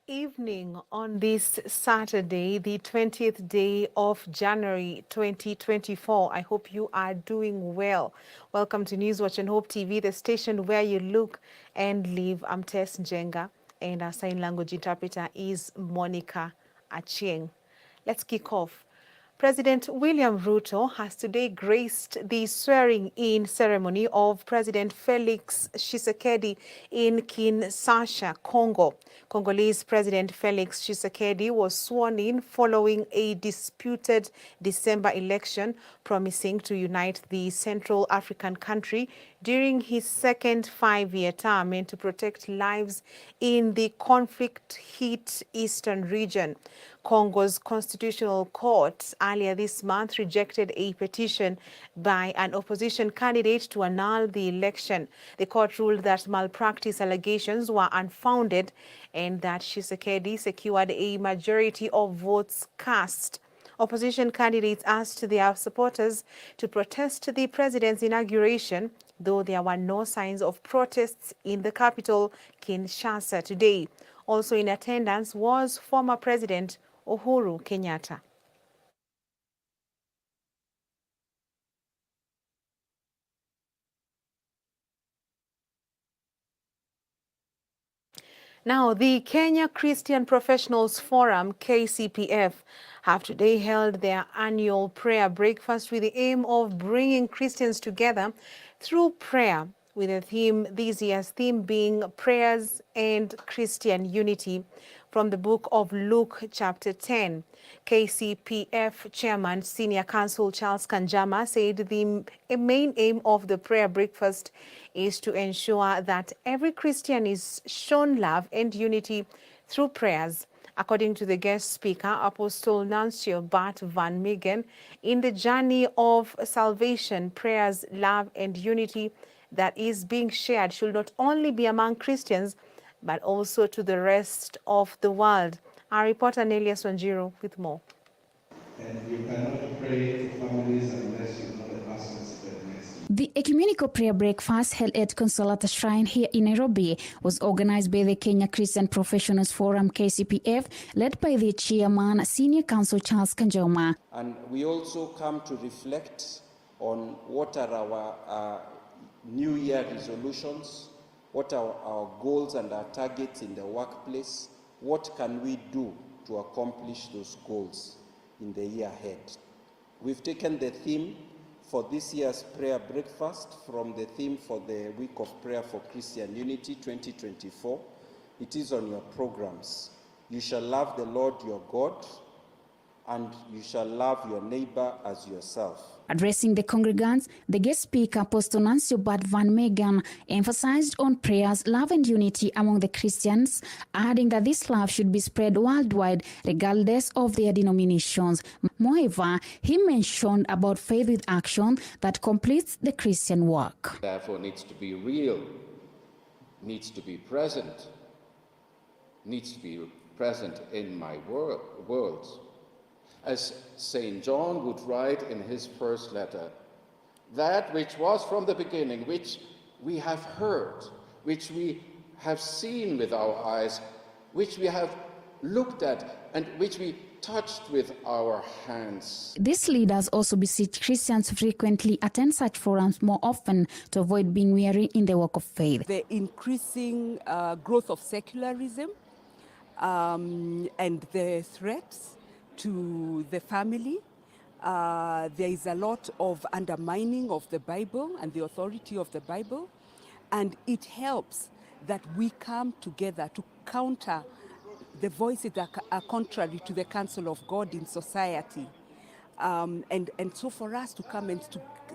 evening on this Saturday, the 20th day of January 2024. I hope you are doing well. Welcome to Newswatch and Hope TV, the station where you look and live. I'm Tess Njenga, and our sign language interpreter is Monica Achieng. Let's kick off. President William Ruto has today graced the swearing-in ceremony of President Felix Tshisekedi in Kinshasa, Congo. Congolese President Felix Tshisekedi was sworn in following a disputed December election, promising to unite the Central African country during his second five-year term and to protect lives in the conflict-hit eastern region. Congo's Constitutional Court earlier this month rejected a petition by an opposition candidate to annul the election. The court ruled that malpractice allegations were unfounded and that Tshisekedi secured a majority of votes cast. Opposition candidates asked their supporters to protest the president's inauguration, though there were no signs of protests in the capital, Kinshasa, today. Also in attendance was former President Uhuru Kenyatta. Now, the Kenya Christian Professionals Forum, KCPF, have today held their annual prayer breakfast with the aim of bringing Christians together through prayer, with the theme, this year's theme being prayers and Christian unity. From the book of Luke chapter 10, KCPF Chairman Senior Counsel Charles Kanjama said the main aim of the prayer breakfast is to ensure that every Christian is shown love and unity through prayers. According to the guest speaker, Apostle Nuncio Bart Van Meegen, in the journey of salvation, prayers, love, and unity that is being shared should not only be among Christians, but also to the rest of the world. Our reporter Nelia Swanjiro with more. And you cannot pray for families unless you know the person seated next to you. The ecumenical prayer breakfast held at Consolata Shrine here in Nairobi was organized by the Kenya Christian Professionals Forum, KCPF, led by the chairman, Senior Counsel Charles Kanjama. And we also come to reflect on what are our New Year resolutions, what are our goals and our targets in the workplace, what can we do to accomplish those goals in the year ahead. We've taken the theme for this year's prayer breakfast from the theme for the Week of Prayer for Christian Unity 2024. It is on your programs. You shall love the Lord your God, and you shall love your neighbor as yourself. Addressing the congregants, the guest speaker, Apostle Nuncio Bart Van Meegen, emphasized on prayers, love, and unity among the Christians, adding that this love should be spread worldwide, regardless of their denominations. Moreover, he mentioned about faith with action that completes the Christian work. Therefore, needs to be real, needs to be present, in my world. As St. John would write in his first letter, that which was from the beginning, which we have heard, which we have seen with our eyes, which we have looked at, and which we touched with our hands. These leaders also beseech Christians to frequently attend such forums more often to avoid being weary in the work of faith. The increasing growth of secularism and the threats to the family. There is a lot of undermining of the Bible and the authority of the Bible, and it helps that we come together to counter the voices that are contrary to the counsel of God in society. And so for us to come and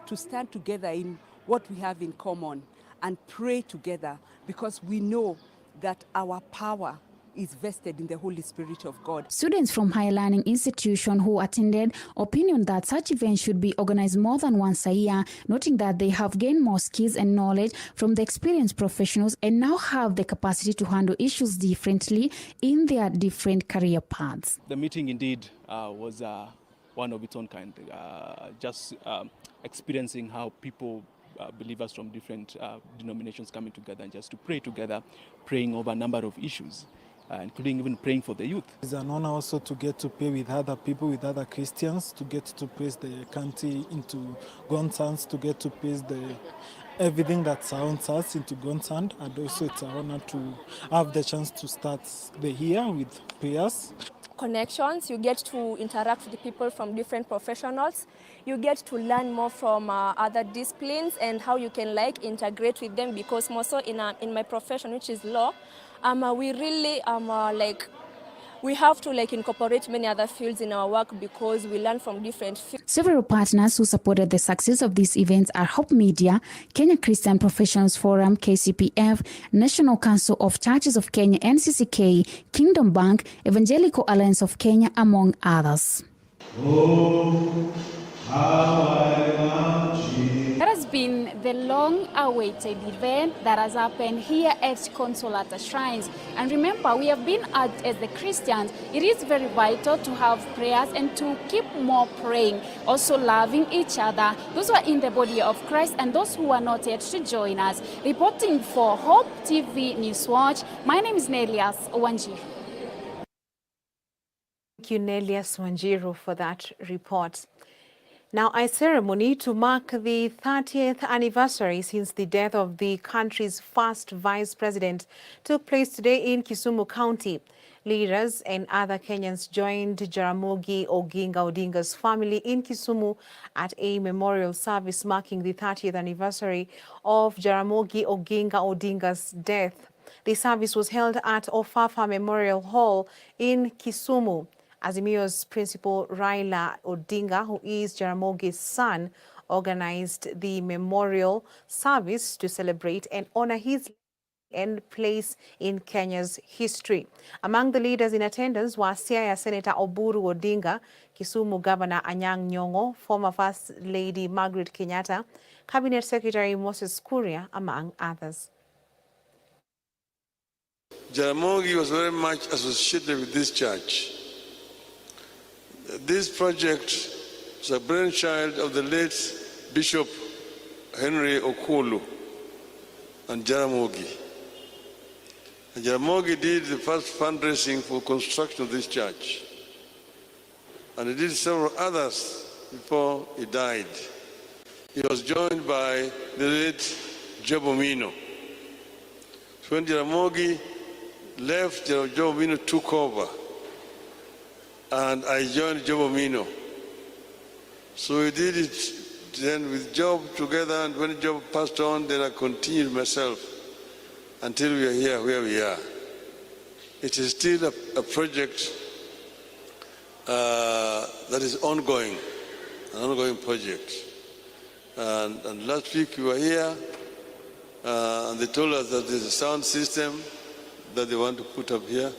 to stand together in what we have in common and pray together, because we know that our power is vested in the Holy Spirit of God. Students from higher learning institution who attended opinion that such events should be organized more than once a year, noting that they have gained more skills and knowledge from the experienced professionals and now have the capacity to handle issues differently in their different career paths. The meeting indeed was one of its own kind, just experiencing how people believers from different denominations coming together and just to pray together, praying over a number of issues. including even praying for the youth. It's an honor also to get to pray with other people, with other Christians, to get to praise the country into God's hands, to get to praise everything that surrounds us into God's hand. And also it's an honor to have the chance to start the year with prayers. Connections, you get to interact with people from different professionals. You get to learn more from other disciplines and how you can integrate with them, because more so in my profession, which is law, we really we have to incorporate many other fields in our work because we learn from different fields. Several partners who supported the success of these events are Hope Media, Kenya Christian Professionals Forum, KCPF, National Council of Churches of Kenya, NCCK, Kingdom Bank, Evangelical Alliance of Kenya, among others. Oh, how I love you. That has been the long-awaited event that has happened here at Consolata Shrines. And remember, we have been urged as the Christians, it is very vital to have prayers and to keep more praying, also loving each other, those who are in the body of Christ and those who are not yet to join us. Reporting for Hope TV Newswatch, my name is Nelias Wanjiru. Thank you, Nelias Wanjiru, for that report. Now, a ceremony to mark the 30th anniversary since the death of the country's first vice president took place today in Kisumu County. Leaders and other Kenyans joined Jaramogi Oginga Odinga's family in Kisumu at a memorial service marking the 30th anniversary of Jaramogi Oginga Odinga's death. The service was held at Ofafa Memorial Hall in Kisumu. Azimio's principal Raila Odinga, who is Jaramogi's son, organized the memorial service to celebrate and honor his and place in Kenya's history. Among the leaders in attendance were Siaya Senator Oburu Odinga, Kisumu Governor Anyang' Nyong'o, former First Lady Margaret Kenyatta, Cabinet Secretary Moses Kuria, among others. Jaramogi was very much associated with this church. This project was a brainchild of the late Bishop Henry Okulu and Jaramogi. And Jaramogi did the first fundraising for construction of this church. And he did several others before he died. He was joined by the late Job Omino. So when Jaramogi left, Job Omino took over. And I joined Job Omino. So we did it then with Job together, and when Job passed on, then I continued myself until we are here where we are. It is still a project that is ongoing, an ongoing project. And last week we were here, and they told us that there's a sound system that they want to put up here.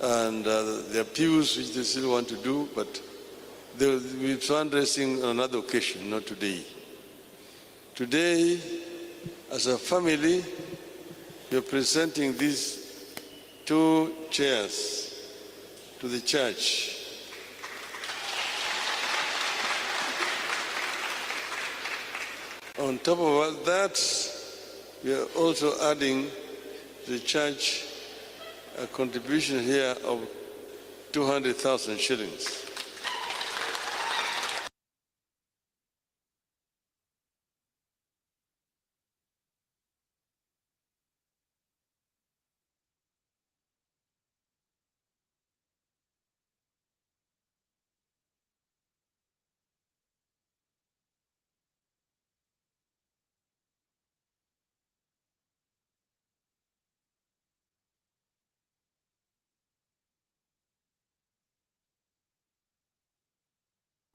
And there are pews which they still want to do, but they will be fundraising on another occasion, not today. Today, as a family, we are presenting these 2 chairs to the church. On top of all that, we are also adding to the church a contribution here of 200,000 shillings.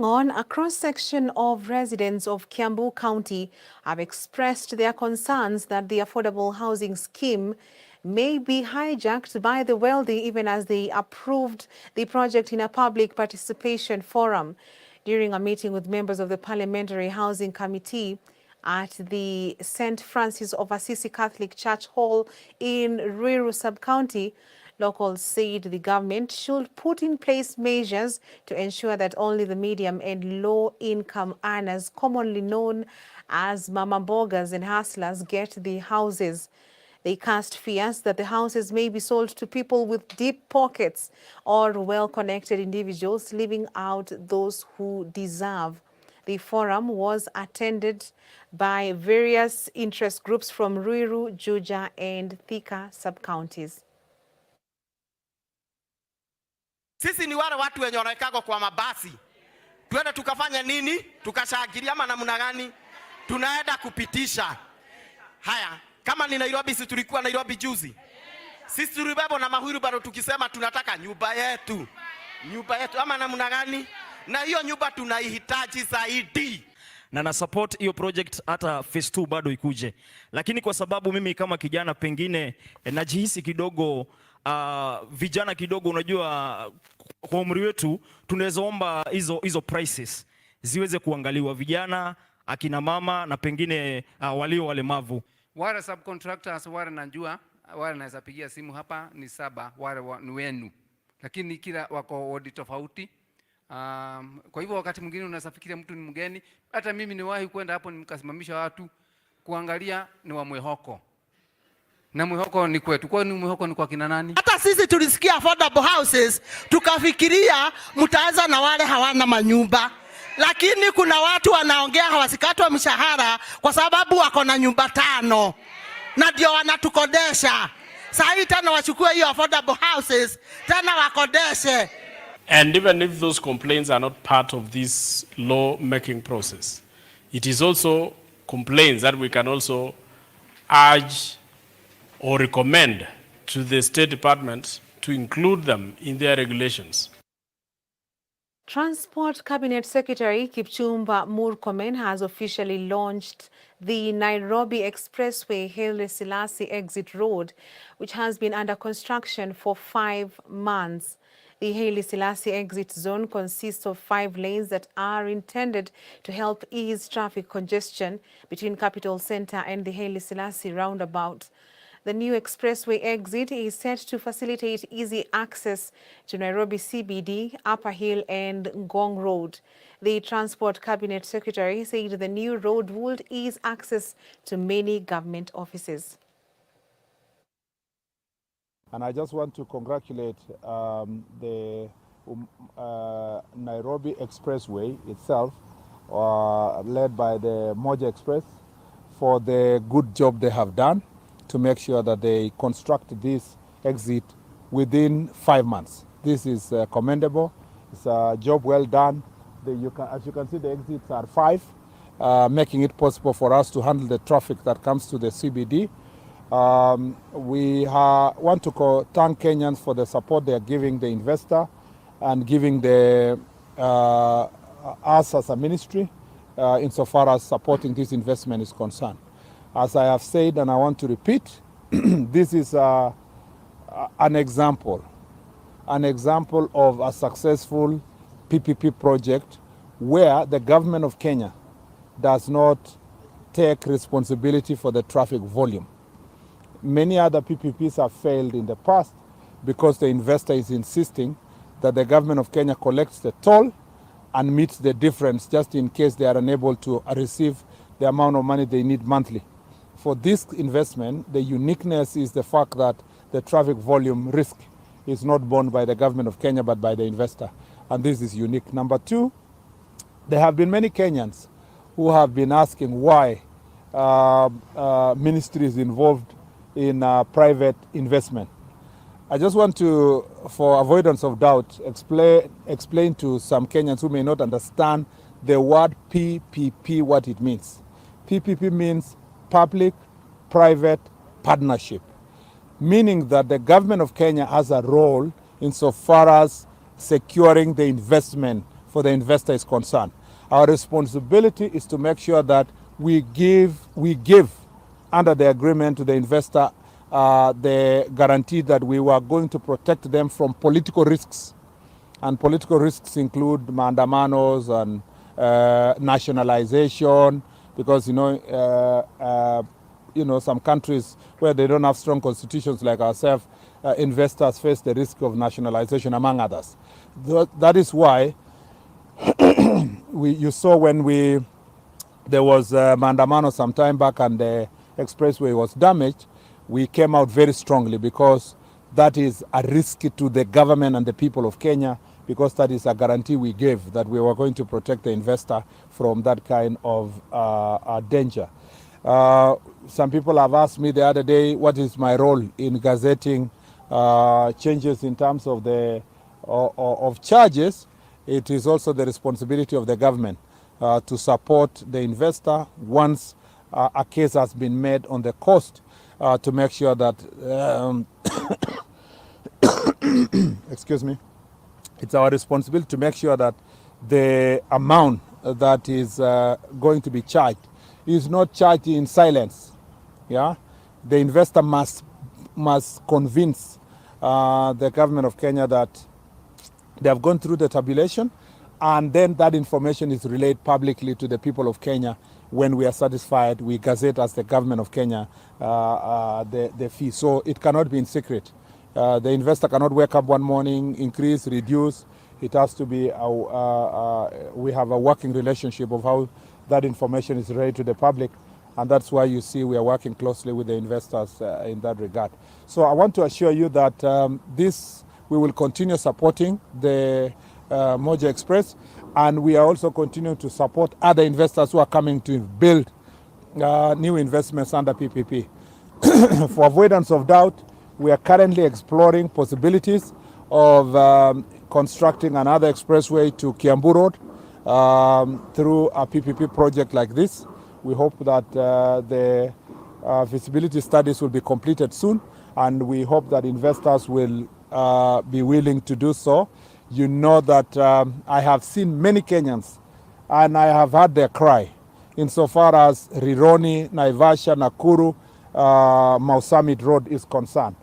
On, a cross-section of residents of Kiambu County have expressed their concerns that the affordable housing scheme may be hijacked by the wealthy even as they approved the project in a public participation forum. During a meeting with members of the Parliamentary Housing Committee at the St. Francis of Assisi Catholic Church Hall in Ruiru Sub-County, locals said the government should put in place measures to ensure that only the medium and low-income earners, commonly known as mama bogas and hustlers, get the houses. They cast fears that the houses may be sold to people with deep pockets or well-connected individuals, leaving out those who deserve. The forum was attended by various interest groups from Ruiru, Juja, and Thika sub-counties. Sisi ni wale watu wenye wanaekagwa kwa mabasi. Tuende tukafanya nini? Tukashangilia ama namna gani? Tunaenda kupitisha. Haya, kama ni Nairobi, sisi tulikuwa Nairobi juzi. Sisi tulibebo na mahuru bado tukisema tunataka nyumba yetu. Nyumba yetu ama namna gani? Na hiyo nyumba tunaihitaji zaidi. Na support hiyo project hata phase 2 bado ikuje. Lakini kwa sababu mimi kama kijana pengine najihisi kidogo vijana kidogo, unajua kwa umri wetu tunaweza omba hizo prices ziweze kuangaliwa, vijana, akina mama na pengine walio walemavu. Wale subcontractors wale najua wale naweza pigia simu hapa ni 7 wale ni wenu, lakini kila wako wodi tofauti. Kwa hivyo wakati mwingine unaweza fikiria mtu ni mgeni. Hata mimi niwahi kwenda hapo nikasimamisha watu kuangalia ni wa Mwehoko. Na Mwehoko ni kwetu. Kwa nini Mwehoko ni kwa kina nani? Hata sisi tulisikia affordable houses, tukafikiria mtaanza na wale hawana manyumba. Lakini kuna watu wanaongea hawasikatwa mshahara kwa sababu wako na nyumba 5. Na ndio wanatukodesha. Sasa hivi tena wachukue hiyo affordable houses, tena wakodeshe. And even if those complaints are not part of this law-making process, it is also complaints that we can also urge or recommend to the State Department to include them in their regulations. Transport Cabinet Secretary Kipchumba Murkomen has officially launched the Nairobi Expressway Haile Selassie Exit Road, which has been under construction for 5 months. The Haile Selassie exit zone consists of 5 lanes that are intended to help ease traffic congestion between Capital Center and the Haile Selassie roundabout. The new expressway exit is set to facilitate easy access to Nairobi CBD, Upper Hill and Ngong Road. The Transport Cabinet Secretary said the new road would ease access to many government offices. And I just want to congratulate the Nairobi Expressway itself, led by the Moja Express, for the good job they have done to make sure that they construct this exit within 5 months. This is commendable. It's a job well done. As you can see, the exits are 5, making it possible for us to handle the traffic that comes to the CBD. We want to thank Kenyans for the support they are giving the investor and giving us as a ministry insofar as supporting this investment is concerned. As I have said, and I want to repeat, this is an example of a successful PPP project where the government of Kenya does not take responsibility for the traffic volume. Many other PPPs have failed in the past because the investor is insisting that the government of Kenya collects the toll and meets the difference just in case they are unable to receive the amount of money they need monthly. For this investment, the uniqueness is the fact that the traffic volume risk is not borne by the government of Kenya but by the investor, and this is unique. Number 2, there have been many Kenyans who have been asking why ministry is involved in private investment. I just want to, for avoidance of doubt, explain to some Kenyans who may not understand the word PPP, what it means. PPP means public-private partnership, meaning that the government of Kenya has a role insofar as securing the investment for the investor is concerned. Our responsibility is to make sure that we give under the agreement to the investor the guarantee that we were going to protect them from political risks. And political risks include maandamanos and nationalization, because some countries where they don't have strong constitutions like ourselves, investors face the risk of nationalization, among others. That is why you saw when there was maandamano some time back and the expressway was damaged, we came out very strongly because that is a risk to the government and the people of Kenya, because that is a guarantee we gave that we were going to protect the investor from that kind of danger. Some people have asked me the other day, what is my role in gazetting changes in terms of the of charges. It is also the responsibility of the government to support the investor once a case has been made on the coast, to make sure that excuse me, it's our responsibility to make sure that the amount that is going to be charged is not charged in silence. Yeah, the investor must convince the government of Kenya that they have gone through the tabulation, and then that information is relayed publicly to the people of Kenya. When we are satisfied, we gazette as the government of Kenya the fee. So it cannot be in secret. The investor cannot wake up one morning, increase, reduce. It has to be, we have a working relationship of how that information is relayed to the public. And that's why you see we are working closely with the investors in that regard. So I want to assure you that we will continue supporting the Moja Express, and we are also continuing to support other investors who are coming to build new investments under PPP. For avoidance of doubt, we are currently exploring possibilities of constructing another expressway to Kiambu Road through a PPP project like this. We hope that the feasibility studies will be completed soon, and we hope that investors will be willing to do so. You know that I have seen many Kenyans, and I have heard their cry insofar as Rironi, Naivasha, Nakuru, Mau Summit Road is concerned.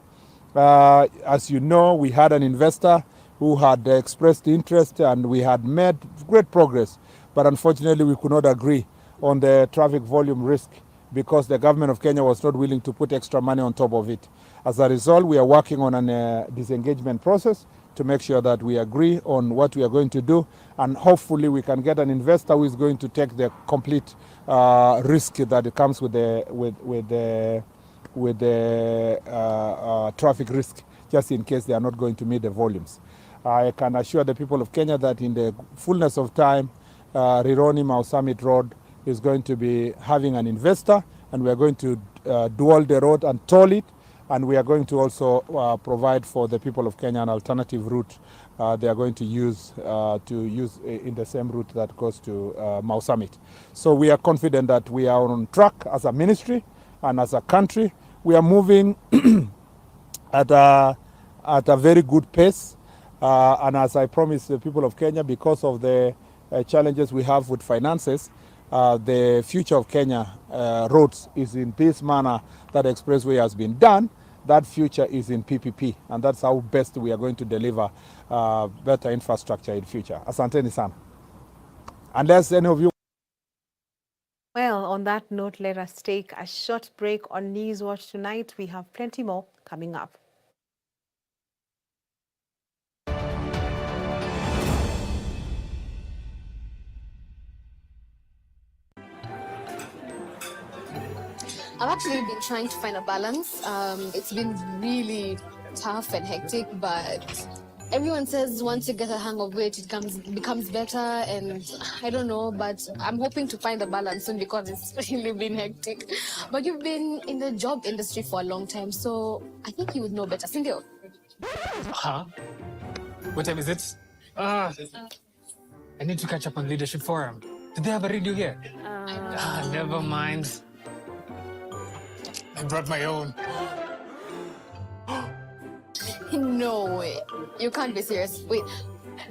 As you know, we had an investor who had expressed interest, and we had made great progress, but unfortunately we could not agree on the traffic volume risk because the government of Kenya was not willing to put extra money on top of it. As a result, we are working on a disengagement process to make sure that we agree on what we are going to do, and hopefully we can get an investor who is going to take the complete risk that comes with the traffic risk, just in case they are not going to meet the volumes. I can assure the people of Kenya that in the fullness of time, Rironi Mau Summit Road is going to be having an investor, and we are going to dual the road and toll it, and we are going to also provide for the people of Kenya an alternative route they are going to use in the same route that goes to Mau Summit. So we are confident that we are on track as a ministry and as a country. We are moving at a very good pace, and as I promised the people of Kenya, because of the challenges we have with finances, the future of Kenya roads is in this manner that expressway has been done. That future is in PPP, and that's how best we are going to deliver better infrastructure in future. Asanteni sana. Unless any of you... Well, on that note, let us take a short break on Newswatch tonight. We have plenty more coming up. I've actually been trying to find a balance. It's been really tough and hectic, but everyone says once you get a hang of it, it becomes better, and I don't know, but I'm hoping to find a balance soon because it's really been hectic. But you've been in the job industry for a long time, so I think you would know better. Cindy? Huh? What time is it? I need to catch up on Leadership Forum. Do they have a radio here? Never mind. I brought my own. No way. You can't be serious. Wait,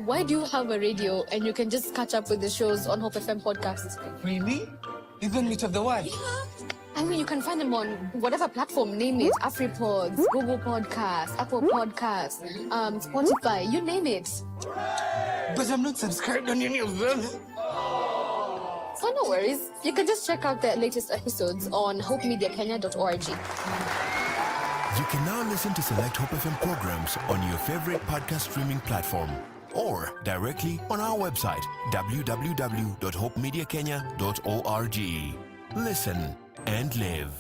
why do you have a radio and you can just catch up with the shows on Hope FM podcasts? Really? Even Meet of the One? Yeah. I mean, you can find them on whatever platform, name it. AfriPods, Google Podcasts, Apple Podcasts, Spotify, you name it. But I'm not subscribed on any of them. So no worries. You can just check out the latest episodes on hopemediakenya.org. You can now listen to select Hope FM programs on your favorite podcast streaming platform or directly on our website, www.hopemediakenya.org. Listen and live.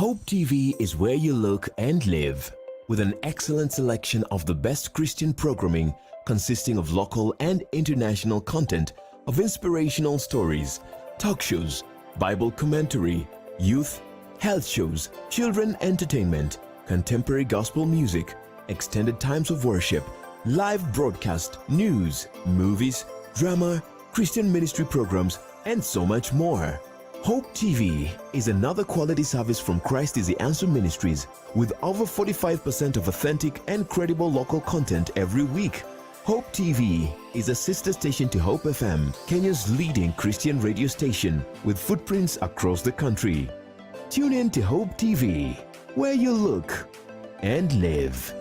Hope TV is where you look and live, with an excellent selection of the best Christian programming consisting of local and international content, of inspirational stories, talk shows, Bible commentary, youth, health shows, children entertainment, contemporary gospel music, extended times of worship, live broadcast, news, movies, drama, Christian ministry programs, and so much more. Hope TV is another quality service from Christ is the Answer Ministries, with over 45% of authentic and credible local content every week. Hope TV is a sister station to Hope FM, Kenya's leading Christian radio station, with footprints across the country. Tune in to Hope TV, where you look and live.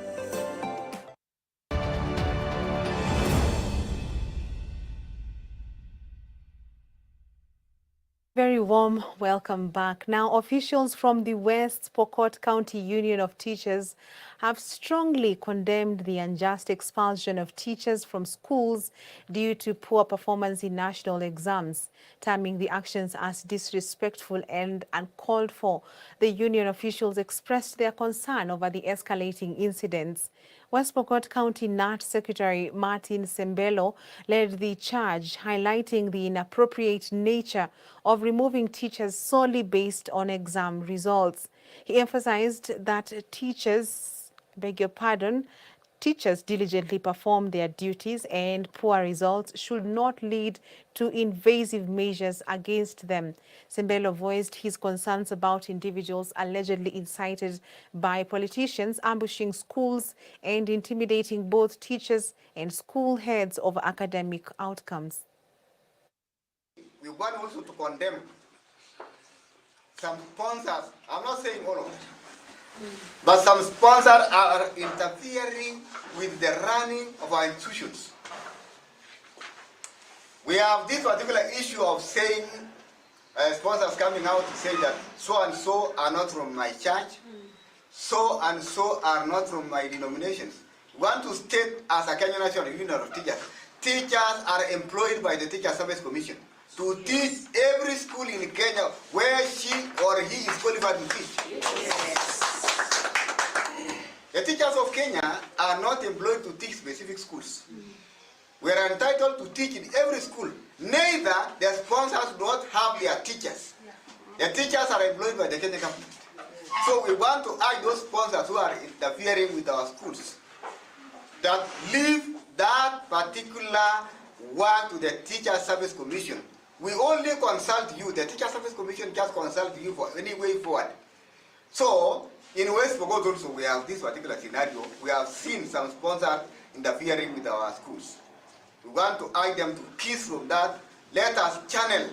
Very warm welcome back. Now, officials from the West Pokot County Union of Teachers have strongly condemned the unjust expulsion of teachers from schools due to poor performance in national exams, terming the actions as disrespectful and uncalled for. The union officials expressed their concern over the escalating incidents. West Pokot County NAT Secretary Martin Sembelo led the charge, highlighting the inappropriate nature of removing teachers solely based on exam results. He emphasized that teachers diligently perform their duties and poor results should not lead to invasive measures against them. Sembelo voiced his concerns about individuals allegedly incited by politicians ambushing schools and intimidating both teachers and school heads over academic outcomes. We want also to condemn some sponsors. I'm not saying all of them. But some sponsors are interfering with the running of our institutions. We have this particular issue of saying, sponsors coming out to say that so and so are not from my church, so and so are not from my denominations. We want to state as a Kenya National Union of Teachers, teachers are employed by the Teacher Service Commission to teach every school in Kenya where she or he is qualified to teach. Yes. The teachers of Kenya are not employed to teach specific schools. We are entitled to teach in every school. Neither the sponsors do not have their teachers. The teachers are employed by the Kenya government. So we want to urge those sponsors who are interfering with our schools that leave that particular work to the Teacher Service Commission. We only consult you. The Teacher Service Commission just consult you for any way forward. So, in West Pokot also, we have this particular scenario. We have seen some sponsors interfering with our schools. We want to urge them to cease from that. Let us channel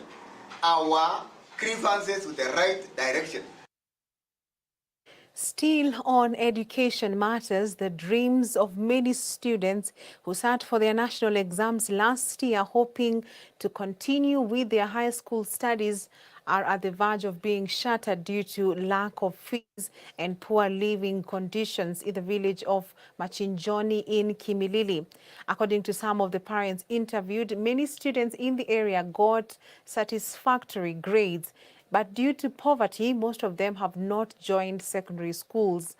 our grievances to the right direction. Still on education matters, the dreams of many students who sat for their national exams last year hoping to continue with their high school studies are at the verge of being shattered due to lack of fees and poor living conditions in the village of Machinjoni in Kimilili. According to some of the parents interviewed, many students in the area got satisfactory grades, but due to poverty, most of them have not joined secondary schools.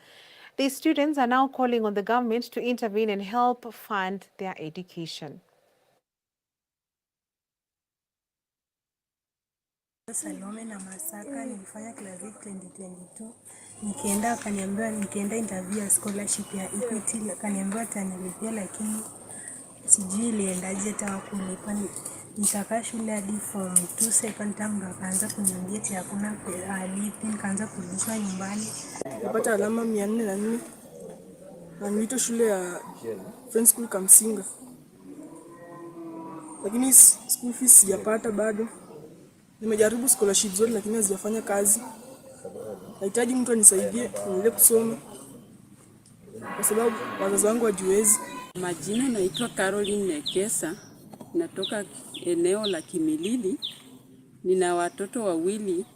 These students are now calling on the government to intervene and help fund their education. Salome na Masaka, nilifanya class 2022. Nikaenda interview ya scholarship ya Equity, akaniambia atanilipia, lakini sijui iliendaje hata kulipa. Nikakaa shule hadi form 2 second term, ndo akaanza kuniambia eti hakuna lipi, nikaanza kurudishwa nyumbani. Nilipata alama 404 na nilito shule ya Friends School Kamsinga, lakini school fees sijapata bado. Nimejaribu scholarship zote lakini hazijafanya kazi. Nahitaji mtu anisaidie niendelee kusoma kwa sababu wazazi wangu hawajiwezi. Majina naitwa Caroline Nekesa, natoka eneo la Kimilili. Nina watoto wawili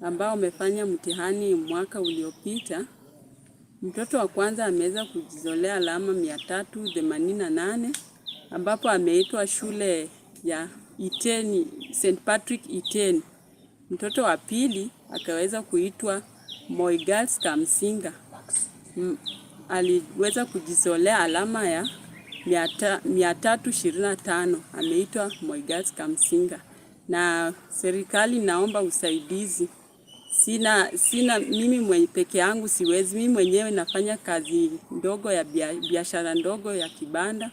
ambao wamefanya mtihani mwaka uliopita. Mtoto wa kwanza ameweza kujizolea alama 388 ambapo ameitwa shule ya Iteni, St. Patrick Iteni. Mtoto wa pili akaweza kuitwa Moigas Kamsinga aliweza kujizolea alama ya 325. Ameitwa Moigas Kamsinga, na serikali naomba usaidizi. Sina mimi peke yangu siwezi. Mimi mwenyewe nafanya kazi ndogo ya biashara ndogo ya kibanda.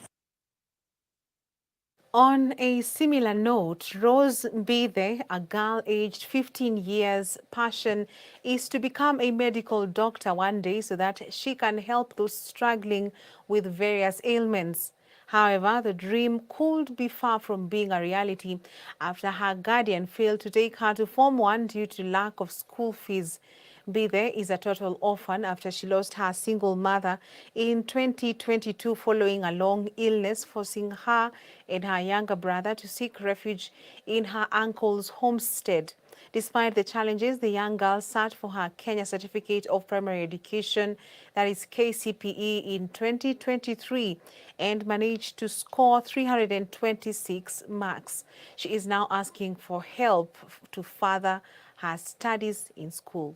On a similar note, Rose Mbithe, a girl aged 15 years, passion is to become a medical doctor one day so that she can help those struggling with various ailments. However, the dream could be far from being a reality after her guardian failed to take her to Form 1 due to lack of school fees. Mbithe is a total orphan after she lost her single mother in 2022 following a long illness, forcing her and her younger brother to seek refuge in her uncle's homestead. Despite the challenges, the young girl sat for her Kenya Certificate of Primary Education, that is KCPE, in 2023 and managed to score 326 marks. She is now asking for help to further her studies in school.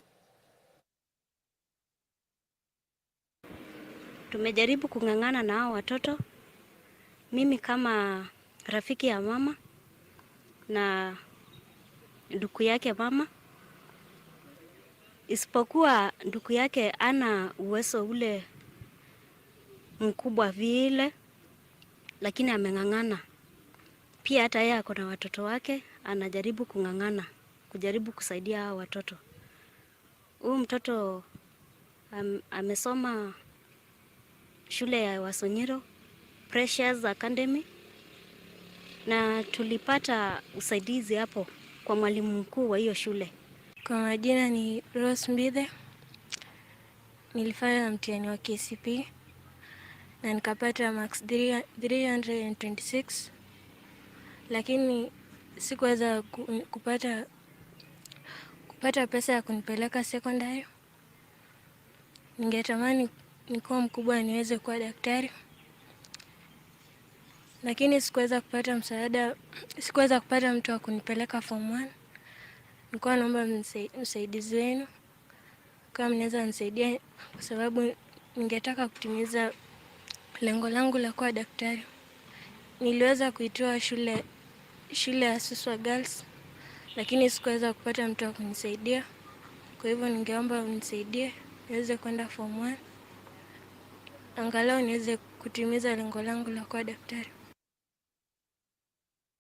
Tumejaribu kung'ang'ana na hao watoto, mimi kama rafiki ya mama na ndugu yake mama, isipokuwa ndugu yake ana uwezo ule mkubwa vile, lakini ameng'ang'ana. Pia hata yeye ako na watoto wake, anajaribu kung'ang'ana, kujaribu kusaidia hao watoto. Huyu mtoto amesoma shule ya Wasonyiro Precious Academy, na tulipata usaidizi hapo kwa mwalimu mkuu wa hiyo shule. Kwa majina ni Rose Mbithe. Nilifanya mtihani wa KCPE na nikapata marks 326, lakini sikuweza kupata pesa ya kunipeleka secondary. Ningetamani nikuwa mkubwa niweze kuwa daktari, lakini sikuweza kupata msaada, sikuweza kupata mtu wa kunipeleka Form 1. Nilikuwa naomba msaidizi wenu kama mnaweza nisaidia, kwa sababu ningetaka kutimiza lengo langu la kuwa daktari. Niliweza kuitoa shule ya Suswa Girls, lakini sikuweza kupata mtu wa kunisaidia. Kwa hivyo ningeomba unisaidie niweze kwenda Form 1, angalau niweze kutimiza lengo langu la kuwa daktari.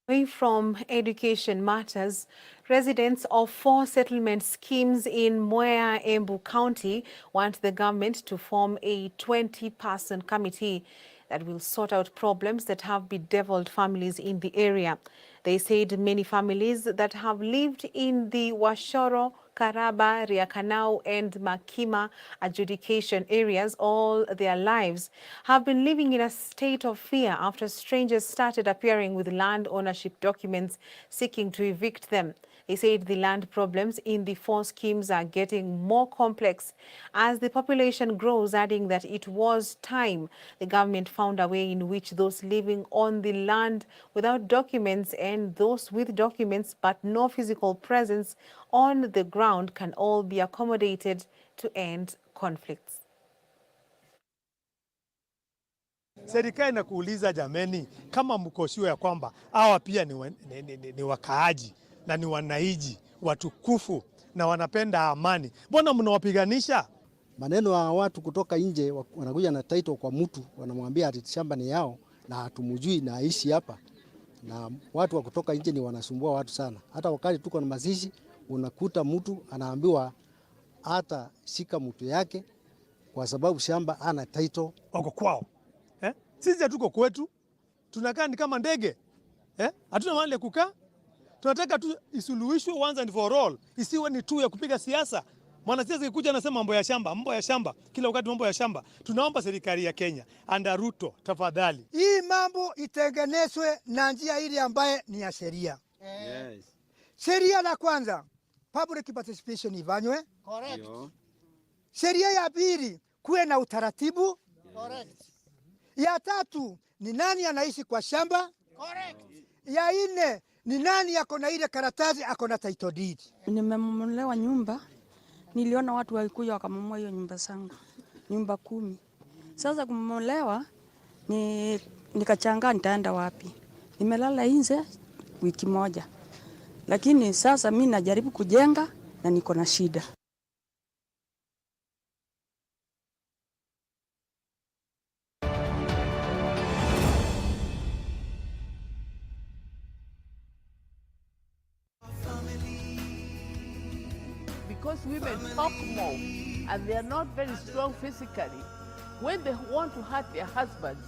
Away from education matters, residents of 4 settlement schemes in Mwea, Embu County want the government to form a 20-person committee that will sort out problems that have bedeviled families in the area. They said many families that have lived in the Washoro, Karaba, Riakanau and Makima adjudication areas all their lives have been living in a state of fear after strangers started appearing with land ownership documents seeking to evict them. They said the land problems in the 4 schemes are getting more complex as the population grows, adding that it was time the government found a way in which those living on the land without documents and those with documents but no physical presence on the ground can all be accommodated to end conflicts. Serikali na kuuliza jameni, kama mko sure ya kwamba hawa pia ni wakaaji na ni wananchi watukufu na wanapenda amani, mbona mnawapiganisha? Maneno ya watu kutoka nje wanakuja na title kwa mtu, wanamwambia ati shamba ni yao na hatumjui na aishi hapa. Na watu wa kutoka nje ni wanasumbua watu sana. Hata wakati tuko na mazishi unakuta mtu anaambiwa hata shika mtu yake kwa sababu shamba ana title wako kwao. Sisi hatuko kwetu, tunakaa ni kama ndege. Hatuna mahali ya kukaa. Tunataka tu isuluhishwe once and for all. Isiwe ni tu ya kupiga siasa. Mwanasiasa akikuja anasema mambo ya shamba, kila wakati mambo ya shamba. Tunaomba serikali ya Kenya under Ruto, tafadhali, hii mambo itengenezwe na njia ile ambaye ni ya sheria. Yes. Sheria la kwanza, public participation ifanywe. Correct. Sheria ya pili, kuwe na utaratibu. Correct. Ya tatu, ni nani anaishi kwa shamba. Correct. Ya nne, ni nani ako na ile karatasi ako na title deed. Nimemolewa nyumba niliona watu walikuja wakamomoa hiyo nyumba zangu, nyumba 10. Sasa kumomolewa nikachangaa nitaenda wapi. Nimelala nje wiki moja. Lakini sasa mimi najaribu kujenga na niko na shida. Because women talk more and they are not very strong physically, when they want to hurt their husbands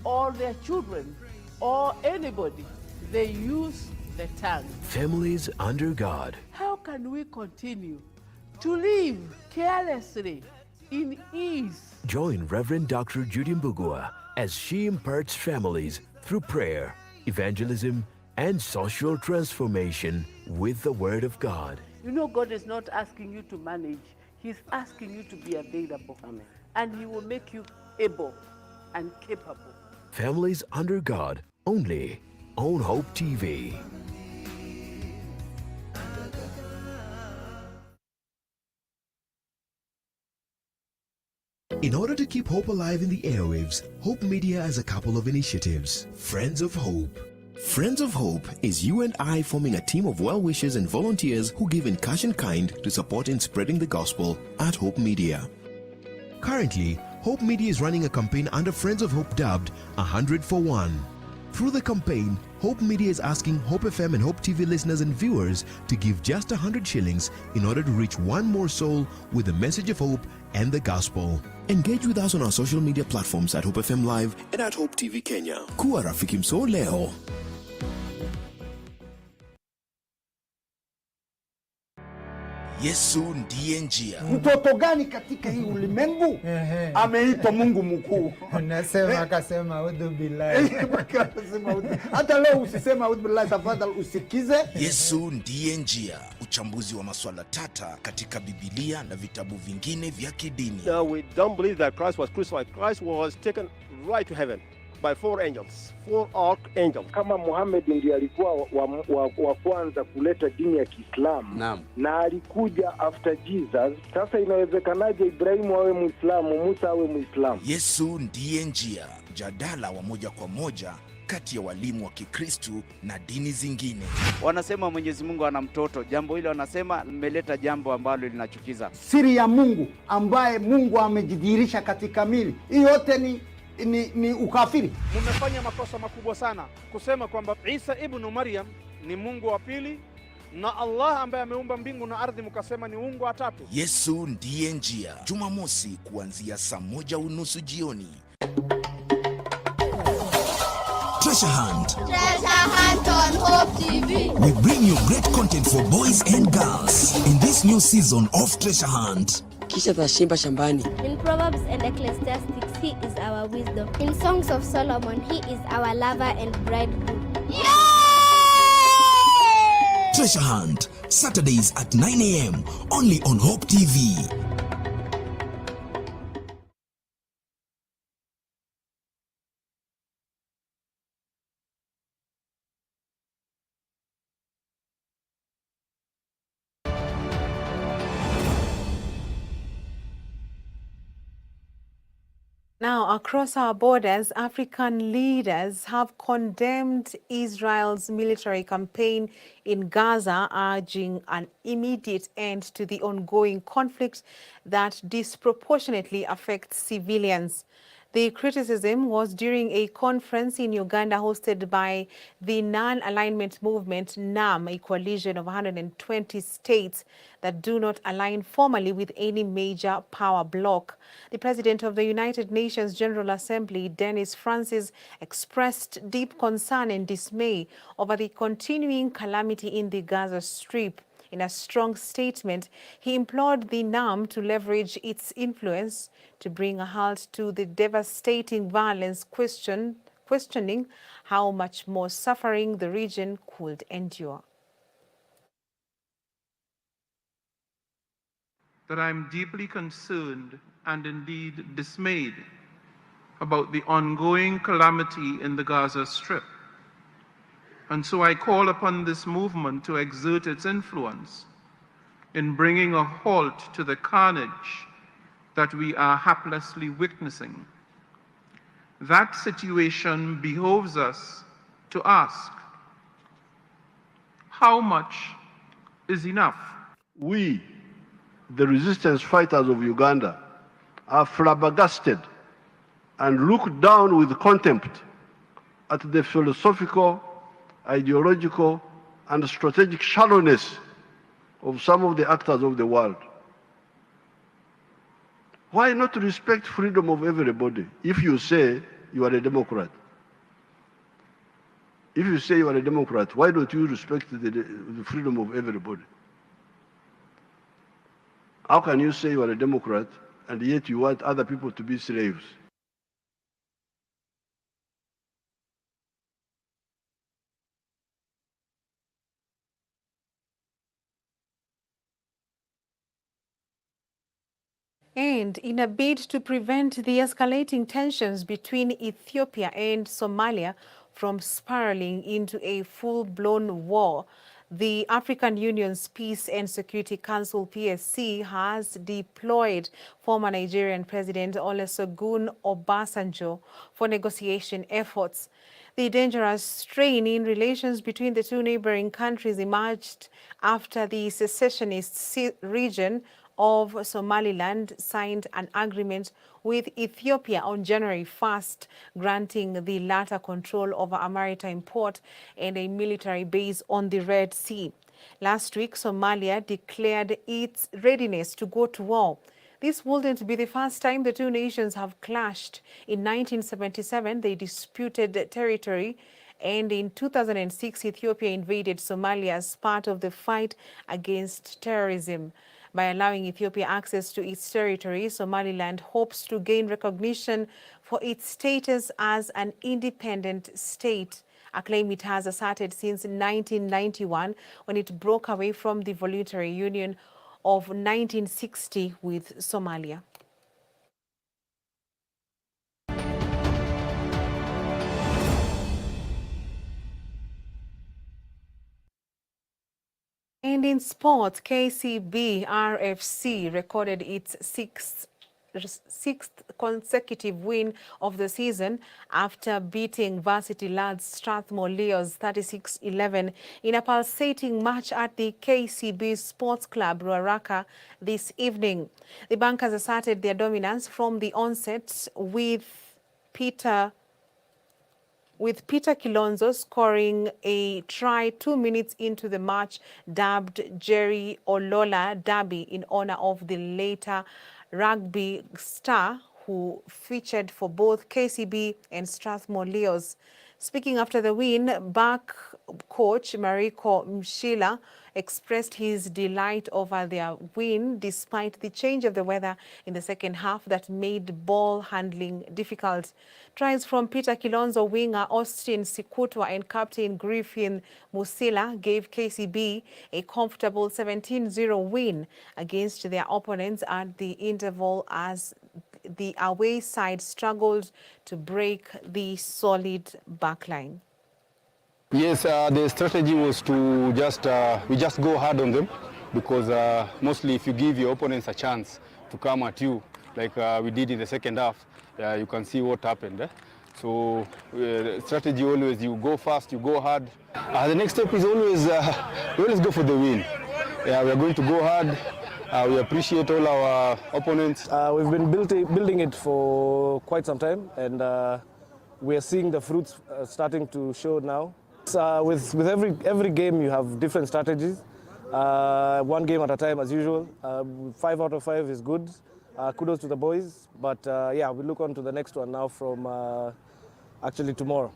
or their children or anybody, they use the tongue. Families under God. How can we continue to live carelessly in ease? Join Reverend Dr. Judy Mbugua as she imparts families through prayer, evangelism, and social transformation with the Word of God. You know, God is not asking you to manage. He's asking you to be available. Amen. And He will make you able and capable. Families under God, only on Hope TV. In order to keep hope alive in the airwaves, Hope Media has a couple of initiatives. Friends of Hope. Friends of Hope is you and I forming a team of well-wishers and volunteers who give in cash and kind to support in spreading the gospel at Hope Media. Currently, Hope Media is running a campaign under Friends of Hope dubbed 100 for 1. Through the campaign, Hope Media is asking Hope FM and Hope TV listeners and viewers to give just 100 shillings in order to reach one more soul with the message of hope and the gospel. Engage with us on our social media platforms at Hope FM Live and at Hope TV Kenya. Kuwa rafiki mso leo. Yesu ndiye njia. Mtoto gani katika hii ulimwengu ameitwa Mungu mkuu? Nasema akasema audhu billahi. Hata leo usisema audhu billahi, tafadhali usikize. Yesu ndiye njia. Uchambuzi wa masuala tata katika Biblia na vitabu vingine vya kidini. No, we don't believe that Christ was crucified. Christ was taken right to heaven by 4 angels, 4 archangels. Kama Muhammad ndiye alikuwa wa kwanza kuleta dini ya Kiislamu na alikuja after Jesus, sasa inawezekanaje Ibrahimu awe Muislamu, Musa awe Muislamu? Yesu ndiye njia. Jadala wa moja kwa moja kati ya walimu wa Kikristu na dini zingine. Wanasema Mwenyezi Mungu ana mtoto. Jambo hilo wanasema limeleta jambo ambalo linachukiza. Siri ya Mungu ambaye Mungu amejidhihirisha katika mili. Hii yote ni ukafiri. Mmefanya makosa makubwa sana kusema kwamba Isa ibn Maryam ni Mungu wa pili na Allah ambaye ameumba mbingu na ardhi mkasema ni Mungu wa tatu. Yesu ndiye njia. Jumamosi kuanzia saa 1:30 jioni. Treasure Hunt. Treasure Hunt on Hope TV. We bring you great content for boys and girls in this new season of Treasure Hunt. Kisha tashimba shambani. In Proverbs and Ecclesiastes, He is our wisdom. In Songs of Solomon, He is our lover and bridegroom. Yay! Treasure Hunt, Saturdays at 9 a.m. only on Hope TV. Now, across our borders, African leaders have condemned Israel's military campaign in Gaza, urging an immediate end to the ongoing conflict that disproportionately affects civilians. The criticism was during a conference in Uganda hosted by the Non-Alignment Movement, NAM, a coalition of 120 states that do not align formally with any major power bloc. The president of the United Nations General Assembly, Dennis Francis, expressed deep concern and dismay over the continuing calamity in the Gaza Strip. In a strong statement, he implored the NAM to leverage its influence to bring a halt to the devastating violence, questioning how much more suffering the region could endure. That I'm deeply concerned and indeed dismayed about the ongoing calamity in the Gaza Strip. And so I call upon this movement to exert its influence in bringing a halt to the carnage that we are haplessly witnessing. That situation behoves us to ask, how much is enough? We, the resistance fighters of Uganda, are flabbergasted and look down with contempt at the philosophical, ideological, and strategic shallowness of some of the actors of the world. Why not respect freedom of everybody if you say you are a Democrat? If you say you are a Democrat, why don't you respect the freedom of everybody? How can you say you are a Democrat and yet you want other people to be slaves? And in a bid to prevent the escalating tensions between Ethiopia and Somalia from spiraling into a full-blown war, the African Union's Peace and Security Council (PSC) has deployed former Nigerian President Olusegun Obasanjo for negotiation efforts. The dangerous strain in relations between the two neighboring countries emerged after the secessionist region of Somaliland signed an agreement with Ethiopia on January 1st, granting the latter control over a maritime port and a military base on the Red Sea. Last week, Somalia declared its readiness to go to war. This wouldn't be the first time the two nations have clashed. In 1977, they disputed territory, and in 2006, Ethiopia invaded Somalia as part of the fight against terrorism. By allowing Ethiopia access to its territory, Somaliland hopes to gain recognition for its status as an independent state, a claim it has asserted since 1991 when it broke away from the voluntary union of 1960 with Somalia. And in sports, KCB RFC recorded its sixth consecutive win of the season after beating varsity lads Strathmore Leos 36-11 in a pulsating match at the KCB Sports Club Ruaraka this evening. The Bankers asserted their dominance from the onset with Peter Kilonzo scoring a try 2 minutes into the match, dubbed Jerry Olola Derby in honor of the later rugby star who featured for both KCB and Strathmore Leos. Speaking after the win, back coach Mariko Mshila expressed his delight over their win despite the change of the weather in the second half that made ball handling difficult. Tries from Peter Kilonzo, winger Austin Sikutwa and captain Griffin Musila gave KCB a comfortable 17-0 win against their opponents at the interval as the away side struggled to break the solid backline. Yes, the strategy was to we just go hard on them because mostly if you give your opponents a chance to come at you, like we did in the second half, you can see what happened. So strategy always, you go fast, you go hard. The next step is always, we always go for the win. Yeah, we are going to go hard. We appreciate all our opponents. We've been building it for quite some time, and we are seeing the fruits starting to show now. With every game, you have different strategies. One game at a time, as usual. 5 out of 5 is good. Kudos to the boys. But yeah, we look on to the next one now from actually tomorrow.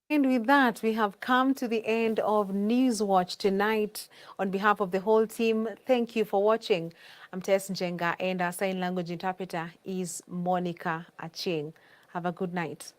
And with that, we have come to the end of Newswatch tonight. On behalf of the whole team, thank you for watching. I'm Tess Njenga, and our sign language interpreter is Monica Acheng. Have a good night.